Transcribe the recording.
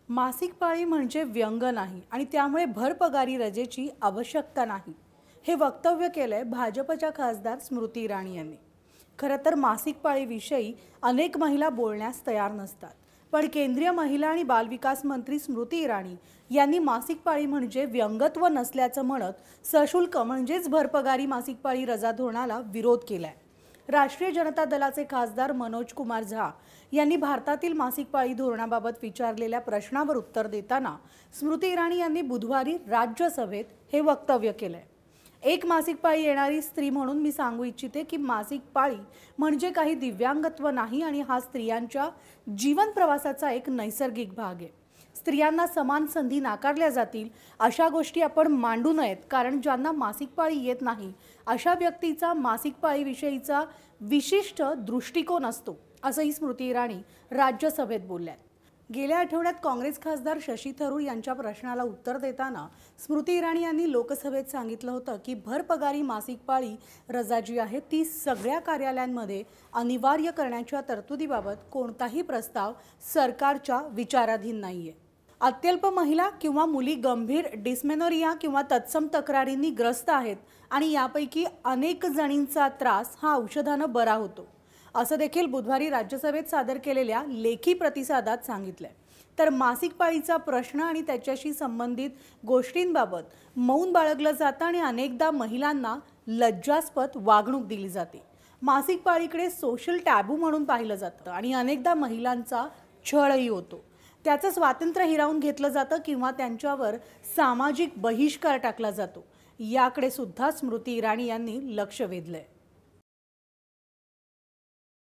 मासिक पाळी म्हणजे व्यंग नाही आणि त्यामुळे भरपगारी रजेची आवश्यकता नाही, हे वक्तव्य केलंय भाजपच्या खासदार स्मृती इराणी यांनी। खरं तर मासिक पाळीविषयी अनेक महिला बोलण्यास तयार नसतात, पण केंद्रीय महिला आणि बालविकास मंत्री स्मृती इराणी यांनी मासिक पाळी म्हणजे व्यंगत्व नसल्याचं म्हणत सशुल्क म्हणजेच भरपगारी मासिक पाळी रजा धोरणाला विरोध केलाय। राष्ट्रीय जनता दलाचे खासदार मनोज कुमार झा यांनी भारतातील मासिक पाळी धोरणाबाबत विचारलेल्या प्रश्नावर उत्तर देताना स्मृती इराणी यांनी बुधवारी राज्यसभेत हे वक्तव्य केलंय। एक मासिक पाळी येणारी स्त्री म्हणून मी सांगू इच्छिते की मासिक पाळी म्हणजे काही दिव्यांगत्व नाही आणि हा स्त्रियांच्या जीवन प्रवासाचा एक नैसर्गिक भाग आहे। स्त्रियांना समान संधी नाकारल्या जातील अशा गोष्टी आपण मांडू नयेत, कारण ज्यांना मासिक पाळी येत नाही अशा व्यक्तीचा मासिक पाळीविषयीचा विशिष्ट दृष्टिकोन असतो, असंही स्मृती इराणी राज्यसभेत बोलल्या। गेल्या आठवड्यात काँग्रेस खासदार शशी थरूर यांच्या प्रश्नाला उत्तर देताना स्मृती इराणी यांनी लोकसभेत सांगितलं होतं की भरपगारी मासिक पाळी रजा जी आहे ती सगळ्या कार्यालयांमध्ये अनिवार्य करण्याच्या तरतुदीबाबत कोणताही प्रस्ताव सरकारच्या विचाराधीन नाहीये। अत्यल्प महिला किंवा मुली गंभीर डिस्मेनोरिया किंवा तत्सम तक्रारींनी ग्रस्त आहेत आणि यापैकी अनेक जणींचा त्रास हा औषधानं बरा होतो, असं देखील बुधवारी राज्यसभेत सादर केलेल्या लेखी प्रतिसादात सांगितलंय। तर मासिक पाळीचा प्रश्न आणि त्याच्याशी संबंधित गोष्टींबाबत मौन बाळगलं जातं आणि अनेकदा महिलांना लज्जास्पद वागणूक दिली जाते। मासिक पाळीकडे सोशल टॅबू म्हणून पाहिलं जातं आणि अनेकदा महिलांचा छळही होतो, त्याचं स्वातंत्र्य हिरावून घेतलं जातं किंवा त्यांच्यावर सामाजिक बहिष्कार टाकला जातो। याकडे सुद्धा स्मृती इराणी यांनी लक्ष वेधलंय।